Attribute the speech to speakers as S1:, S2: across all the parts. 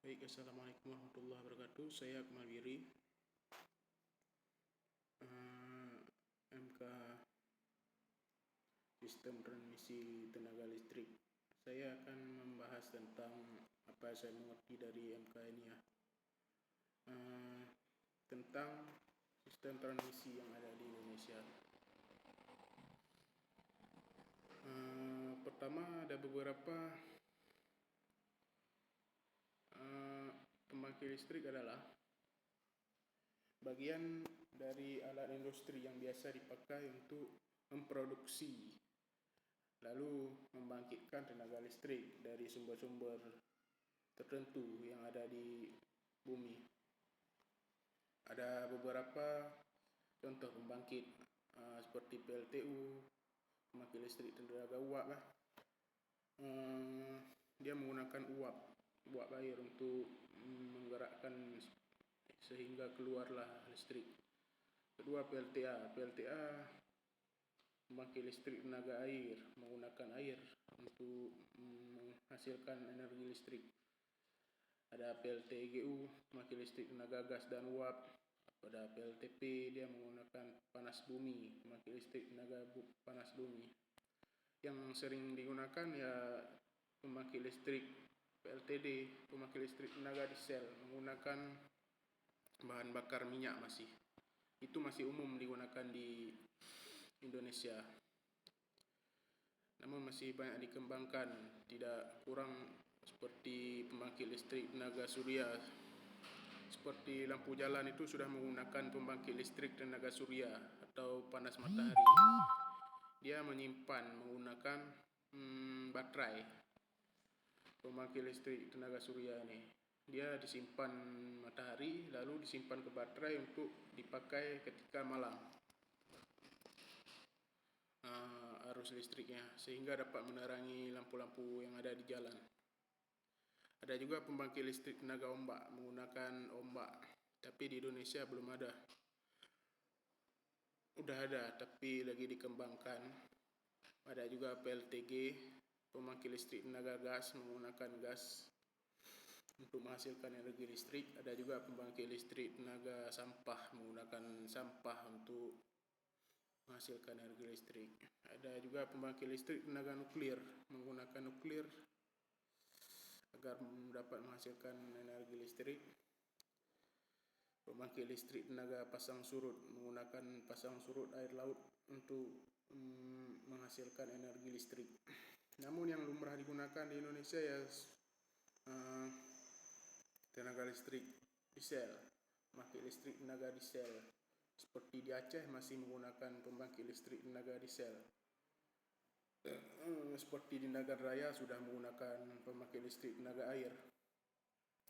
S1: Baik, Assalamualaikum warahmatullahi wabarakatuh. Saya Akmal Wiri, MK Sistem Transmisi Tenaga Listrik. Saya akan membahas tentang apa yang saya mengerti dari MK ini ya. Tentang sistem transmisi yang ada di Indonesia. Pertama, ada beberapa pembangkit listrik adalah bagian dari alat industri yang biasa dipakai untuk memproduksi lalu membangkitkan tenaga listrik dari sumber-sumber tertentu yang ada di bumi. Ada beberapa contoh pembangkit seperti PLTU, pembangkit listrik tenaga uap lah. Dia menggunakan uap air untuk menggerakkan sehingga keluarlah listrik. Kedua, PLTA pembangkit listrik tenaga air, menggunakan air untuk menghasilkan energi listrik. Ada PLTGU, pembangkit listrik tenaga gas dan uap. Pada PLTP, dia menggunakan panas bumi, pembangkit listrik tenaga panas bumi. Yang sering digunakan ya pembangkit listrik PLTD, pembangkit listrik tenaga diesel, menggunakan bahan bakar minyak masih. Itu masih umum digunakan di Indonesia. Namun masih banyak dikembangkan, tidak kurang seperti pembangkit listrik tenaga surya. Seperti lampu jalan itu sudah menggunakan pembangkit listrik tenaga surya atau panas matahari. Dia menyimpan menggunakan baterai. Pembangkit listrik tenaga surya ini, dia disimpan matahari lalu disimpan ke baterai untuk dipakai ketika malam arus listriknya, sehingga dapat menerangi lampu-lampu yang ada di jalan. Ada juga pembangkit listrik tenaga ombak, menggunakan ombak, tapi di Indonesia belum ada. Udah ada, tapi lagi dikembangkan. Ada juga PLTG, pembangkit listrik tenaga gas, menggunakan gas untuk menghasilkan energi listrik. Ada juga pembangkit listrik tenaga sampah, menggunakan sampah untuk menghasilkan energi listrik. Ada juga pembangkit listrik tenaga nuklir, menggunakan nuklir agar dapat menghasilkan energi listrik. Pembangkit listrik tenaga pasang surut, menggunakan pasang surut air laut untuk menghasilkan energi listrik. Namun yang lumrah digunakan di Indonesia ya tenaga listrik diesel, pembangkit listrik tenaga diesel. Seperti di Aceh masih menggunakan pembangkit listrik tenaga diesel. Seperti di Nagan Raya sudah menggunakan pembangkit listrik tenaga air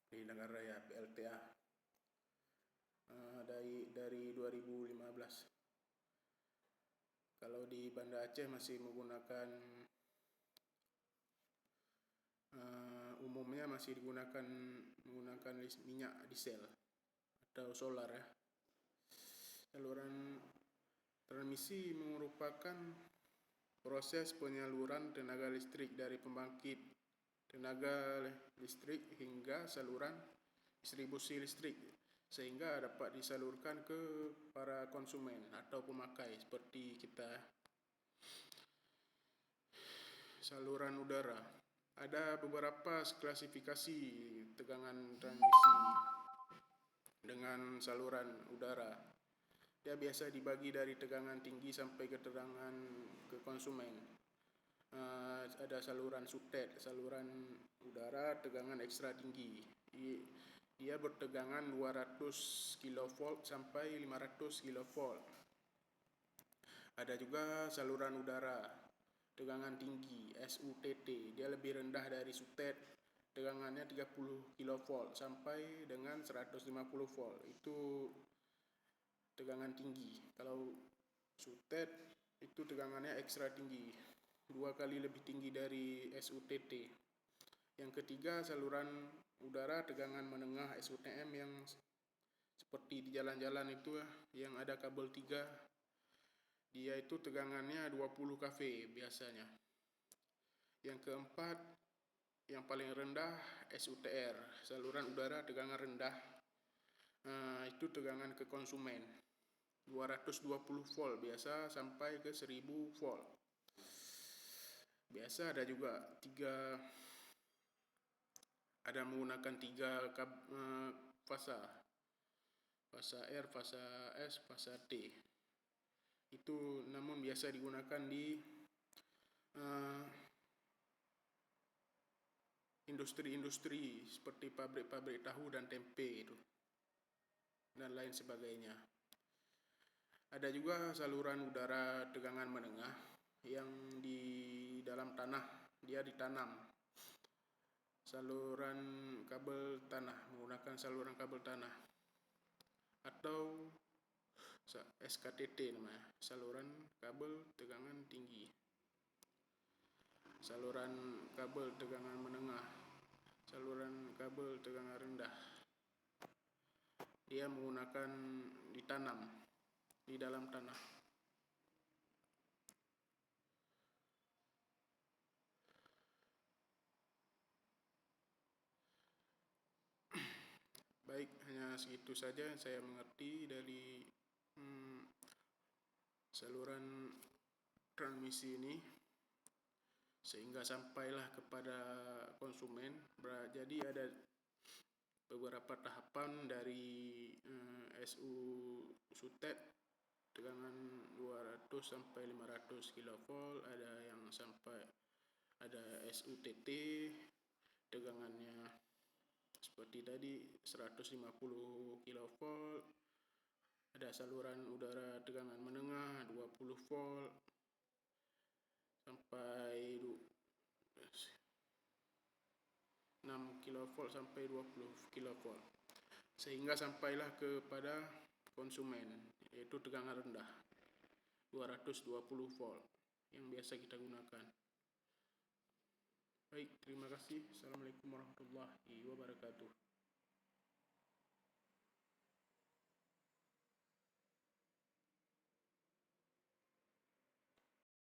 S1: di Nagan Raya PLTA dari 2015. Kalau di Banda Aceh masih menggunakan umumnya masih menggunakan minyak diesel atau solar ya. Saluran transmisi merupakan proses penyaluran tenaga listrik dari pembangkit tenaga listrik hingga saluran distribusi listrik, sehingga dapat disalurkan ke para konsumen atau pemakai seperti kita. Saluran udara, ada beberapa klasifikasi tegangan transmisi dengan saluran udara. Dia biasa dibagi dari tegangan tinggi sampai ke tegangan ke konsumen. Ada saluran subtet, saluran udara tegangan ekstra tinggi. Dia bertegangan 200 kV sampai 500 kV. Ada juga saluran udara tegangan tinggi SUTT. Dia lebih rendah dari subtet, tegangannya 30 kV sampai dengan 150 volt. Itu tegangan tinggi. Kalau subtet itu tegangannya ekstra tinggi, 2 kali lebih tinggi dari SUTT. Yang ketiga, saluran udara tegangan menengah SUTM yang seperti di jalan-jalan itu yang ada kabel 3. Dia itu tegangannya 20 kV biasanya. Yang keempat, yang paling rendah SUTR, saluran udara tegangan rendah. Itu tegangan ke konsumen 220 volt biasa sampai ke 1000 volt. Biasa ada juga ada menggunakan 3 fasa R, fasa S, fasa T. Itu namun biasa digunakan di industri-industri seperti pabrik-pabrik tahu dan tempe itu dan lain sebagainya. Ada juga saluran udara tegangan menengah yang di dalam tanah, dia ditanam. Saluran kabel tanah, menggunakan saluran kabel tanah. Atau SKTT namanya, saluran kabel tegangan tinggi. Saluran kabel tegangan menengah, saluran kabel tegangan rendah. Dia menggunakan ditanam di dalam tanah. Baik, hanya segitu saja yang saya mengerti dari saluran transmisi ini, sehingga sampailah kepada konsumen. Jadi ada beberapa tahapan dari SU-SUTED tegangan 200 sampai 500 kV, ada SUTT tegangannya seperti tadi 150 kV, ada saluran udara tegangan menengah 20 volt sampai 6 kV sampai 20 kV, sehingga sampailah kepada konsumen, yaitu tegangan rendah 220 volt yang biasa kita gunakan. Baik, terima kasih. Assalamualaikum warahmatullahi wabarakatuh.